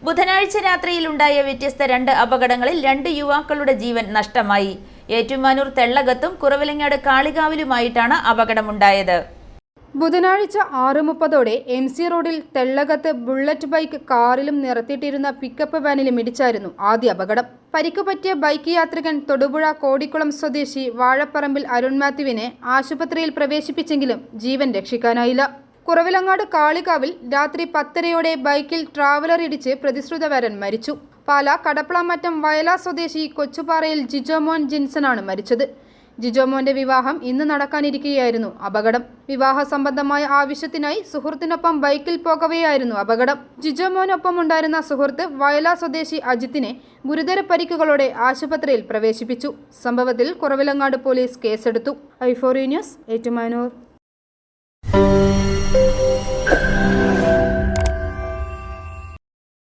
ബുധനാഴ്ച രാത്രിയിലുണ്ടായ വ്യത്യസ്ത 2 അപകടങ്ങളിൽ 2 യുവാക്കളുടെ ജീവൻ നഷ്ടമായി. ഏറ്റുമാനൂർ തെള്ളകത്തും കുറവിലങ്ങാട് കാളികാവിലുമായിട്ടാണ് അപകടമുണ്ടായത്. ബുധനാഴ്ച 6:30ഓടെ MC റോഡിൽ തെള്ളകത്ത് ബുള്ളറ്റ് ബൈക്ക് കാറിലും നിർത്തിയിട്ടിരുന്ന പിക്കപ്പ് വാനിലും ഇടിച്ചായിരുന്നു ആദ്യ അപകടം. പരിക്കുപറ്റിയ ബൈക്ക് യാത്രികൻ തൊടുപുഴ കോടിക്കുളം സ്വദേശി വാഴപ്പറമ്പിൽ അരുൺ മാത്യുവിനെ ആശുപത്രിയിൽ പ്രവേശിപ്പിച്ചെങ്കിലും ജീവൻ രക്ഷിക്കാനായില്ല. കുറവിലങ്ങാട് കാളികാവിൽ രാത്രി 10:30ഓടെ ബൈക്കിൽ ട്രാവലർ ഇടിച്ച് പ്രതിശ്രുതവരൻ മരിച്ചു. പാല കടപ്പളമറ്റം വയല സ്വദേശി കൊച്ചുപാറയിൽ ജിജോമോൻ ജിൻസനാണ് മരിച്ചത്. ജിജോമോന്റെ വിവാഹം ഇന്ന് നടക്കാനിരിക്കുകയായിരുന്നു അപകടം. വിവാഹ സംബന്ധമായ ആവശ്യത്തിനായി സുഹൃത്തിനൊപ്പം ബൈക്കിൽ പോകവെയായിരുന്നു അപകടം. ജിജോമോനൊപ്പം ഉണ്ടായിരുന്ന സുഹൃത്ത് വയല സ്വദേശി അജിത്തിനെ ഗുരുതര പരിക്കുകളോടെ ആശുപത്രിയിൽ പ്രവേശിപ്പിച്ചു. സംഭവത്തിൽ കുറവിലങ്ങാട് പോലീസ് കേസെടുത്തു. i4 news, Ettumanoor.